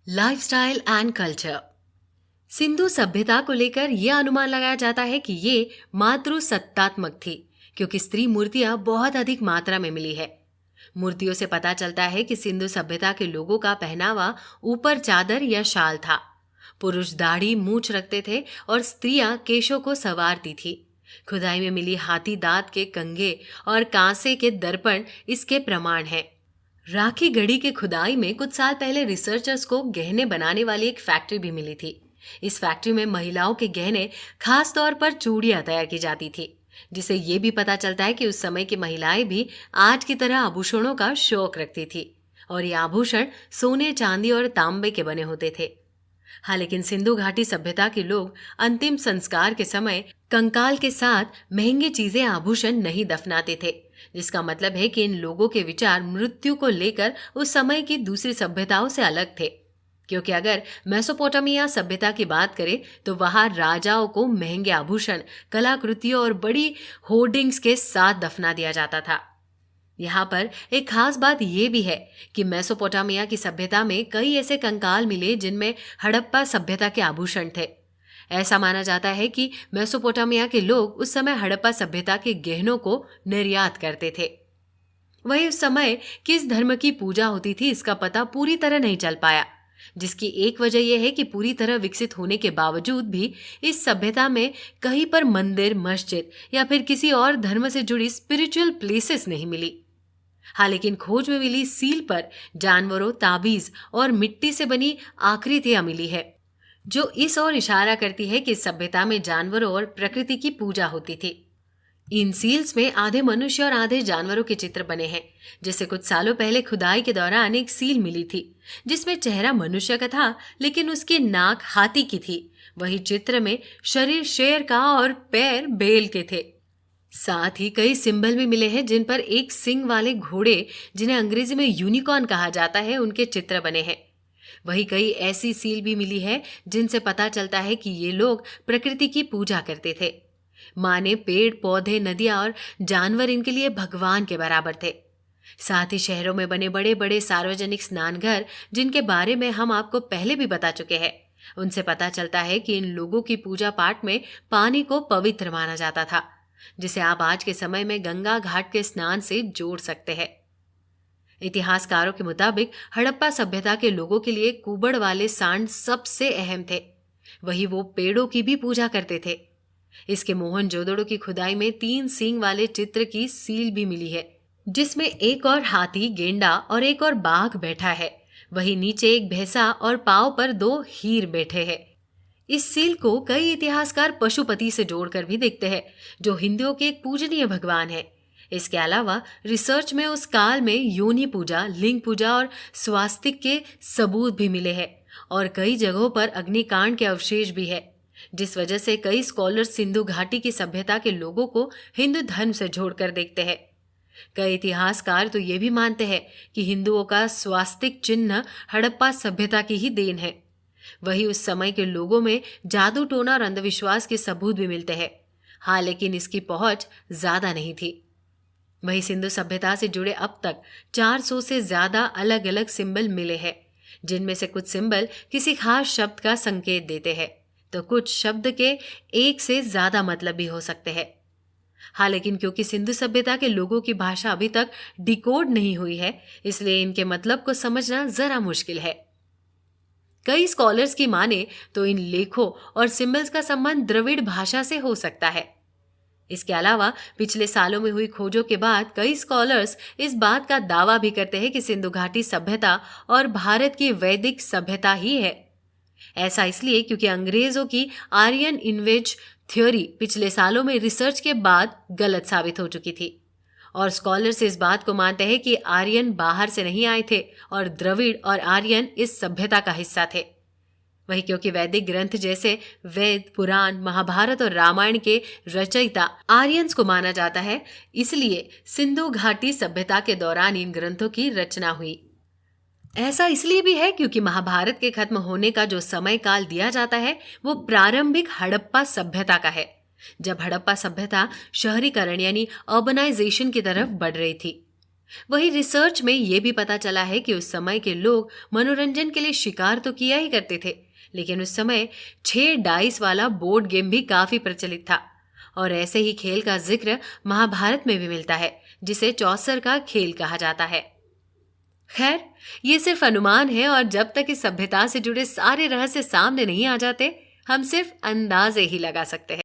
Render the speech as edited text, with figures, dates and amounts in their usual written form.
Lifestyle and culture. Sindhu सभ्यता को लेकर यह अनुमान लगाया जाता है कि ये मातृसत्तात्मक थी, क्योंकि स्त्री मूर्तियां बहुत अधिक मात्रा में मिली है। मूर्तियों से पता चलता है कि सिंधु सभ्यता के लोगों का पहनावा ऊपर चादर या शाल था। पुरुष दाढ़ी मूछ रखते थे और स्त्रियां केशों को संवारती थी। खुदाई में मिली हाथी दांत के कंघे और कांसे के दर्पण इसके प्रमाण हैं। राखी गढ़ी के खुदाई में कुछ साल पहले रिसर्चर्स को गहने बनाने वाली एक फैक्ट्री भी मिली थी। इस फैक्ट्री में महिलाओं के गहने, खास तौर पर चूड़ियां तैयार की जाती थी, जिससे ये भी पता चलता है कि उस समय की महिलाएं भी आज की तरह आभूषणों का शौक रखती थी, और ये आभूषण सोने, चांदी और तांबे के बने होते थे। हाँ, लेकिन सिंधु घाटी सभ्यता के लोग अंतिम संस्कार के समय कंकाल के साथ महंगी चीजें, आभूषण नहीं दफनाते थे, जिसका मतलब है कि इन लोगों के विचार मृत्यु को लेकर उस समय की दूसरी सभ्यताओं से अलग थे। क्योंकि अगर मेसोपोटामिया सभ्यता की बात करें तो वहां राजाओं को महंगे आभूषण, कलाकृतियों और बड़ी होर्डिंग्स के साथ दफना दिया जाता था। यहाँ पर एक खास बात यह भी है कि मेसोपोटामिया की सभ्यता में कई ऐसे कंकाल मिले जिनमें हड़प्पा सभ्यता के आभूषण थे। ऐसा माना जाता है कि मेसोपोटामिया के लोग उस समय हड़प्पा सभ्यता के गहनों को निर्यात करते थे। वहीं उस समय किस धर्म की पूजा होती थी इसका पता पूरी तरह नहीं चल पाया, जिसकी एक वजह यह है कि पूरी तरह विकसित होने के बावजूद भी इस सभ्यता में कहीं पर मंदिर, मस्जिद या फिर किसी और धर्म से जुड़ी स्पिरिचुअल प्लेसेस नहीं मिली। हाँ, लेकिन खोज में मिली सील पर जानवरों, ताबीज और मिट्टी से बनी आकृतियां मिली है, जो इस ओर इशारा करती है कि इस सभ्यता में जानवरों और प्रकृति की पूजा होती थी। इन सील्स में आधे मनुष्य और आधे जानवरों के चित्र बने हैं। जैसे कुछ सालों पहले खुदाई के दौरान एक सील मिली थी जिसमें चेहरा मनुष्य का था, लेकिन उसकी नाक हाथी की थी। वही चित्र में शरीर शेर का और पैर बैल के थे। साथ ही कई सिंबल भी मिले हैं जिन पर एक सिंग वाले घोड़े, जिन्हें अंग्रेजी में यूनिकॉर्न कहा जाता है, उनके चित्र बने हैं। वही कई ऐसी सील भी मिली है जिनसे पता चलता है कि ये लोग प्रकृति की पूजा करते थे। माने पेड़, पौधे, नदियां और जानवर इनके लिए भगवान के बराबर थे। साथ ही शहरों में बने बड़े बड़े सार्वजनिक स्नान घर, जिनके बारे में हम आपको पहले भी बता चुके हैं, उनसे पता चलता है कि इन लोगों की पूजा पाठ में पानी को पवित्र माना जाता था, जिसे आप आज के समय में गंगा घाट के स्नान से जोड़ सकते हैं। इतिहासकारों के मुताबिक हड़प्पा सभ्यता के लोगों के लिए कुबड़ वाले सांड सबसे अहम थे। वही वो पेड़ों की भी पूजा करते थे। इसके मोहनजोदड़ो की खुदाई में 3 सींग वाले चित्र की सील भी मिली है, जिसमें एक और हाथी, गेंडा और एक और बाघ बैठा है। वही नीचे एक भैंसा और पांव पर 2 हीर बैठे हैं। इस सील को कई इतिहासकार पशुपति से जोड़कर भी देखते हैं, जो हिंदुओं के एक पूजनीय भगवान है। इसके अलावा रिसर्च में उस काल में योनि पूजा, लिंग पूजा और स्वास्तिक के सबूत भी मिले हैं, और कई जगहों पर अग्निकांड के अवशेष भी है, जिस वजह से कई स्कॉलर्स सिंधु घाटी की सभ्यता के लोगों को हिंदू धर्म से जोड़कर देखते हैं। कई इतिहासकार तो ये भी मानते हैं कि हिंदुओं का स्वास्तिक चिन्ह हड़प्पा सभ्यता की ही देन है। वही उस समय के लोगों में जादू टोना और अंधविश्वास के सबूत भी मिलते हैं। हाँ, लेकिन इसकी पहुंच ज्यादा नहीं थी। वही सिंधु सभ्यता से जुड़े अब तक 400 से ज्यादा अलग अलग सिंबल मिले हैं, जिनमें से कुछ सिंबल किसी खास शब्द का संकेत देते हैं, तो कुछ शब्द के एक से ज्यादा मतलब भी हो सकते हैं। हाँ, लेकिन क्योंकि सिंधु सभ्यता के लोगों की भाषा अभी तक डिकोड नहीं हुई है, इसलिए इनके मतलब को समझना जरा मुश्किल है। कई स्कॉलर्स की माने तो इन लेखों और सिंबल्स का संबंध द्रविड़ भाषा से हो सकता है। इसके अलावा पिछले सालों में हुई खोजों के बाद कई स्कॉलर्स इस बात का दावा भी करते हैं कि सिंधु घाटी सभ्यता और भारत की वैदिक सभ्यता ही है। ऐसा इसलिए क्योंकि अंग्रेजों की आर्यन इन्वेज थ्योरी पिछले सालों में रिसर्च के बाद गलत साबित हो चुकी थी, और स्कॉलर्स इस बात को मानते हैं कि आर्यन बाहर से नहीं आए थे और द्रविड़ और आर्यन इस सभ्यता का हिस्सा थे। वही क्योंकि वैदिक ग्रंथ जैसे वेद, पुराण, महाभारत और रामायण के रचयिता आर्यंस को माना जाता है, इसलिए सिंधु घाटी सभ्यता के दौरान इन ग्रंथों की रचना हुई। ऐसा इसलिए भी है क्योंकि महाभारत के खत्म होने का जो समय काल दिया जाता है वो प्रारंभिक हड़प्पा सभ्यता का है, जब हड़प्पा सभ्यता शहरीकरण यानी अर्बनाइजेशन की तरफ बढ़ रही थी। वहीं रिसर्च में ये भी पता चला है कि उस समय के लोग मनोरंजन के लिए शिकार तो किया ही करते थे, लेकिन उस समय 6 डाइस वाला बोर्ड गेम भी काफी प्रचलित था। और ऐसे ही खेल का जिक्र महाभारत में भी मिलता है, जिसे चौसर का खेल कहा जाता है। खैर, ये सिर्फ अनुमान है और जब तक इस सभ्यता से जुड़े सारे रहस्य सामने नहीं आ जाते, हम सिर्फ अंदाजे ही लगा सकते हैं।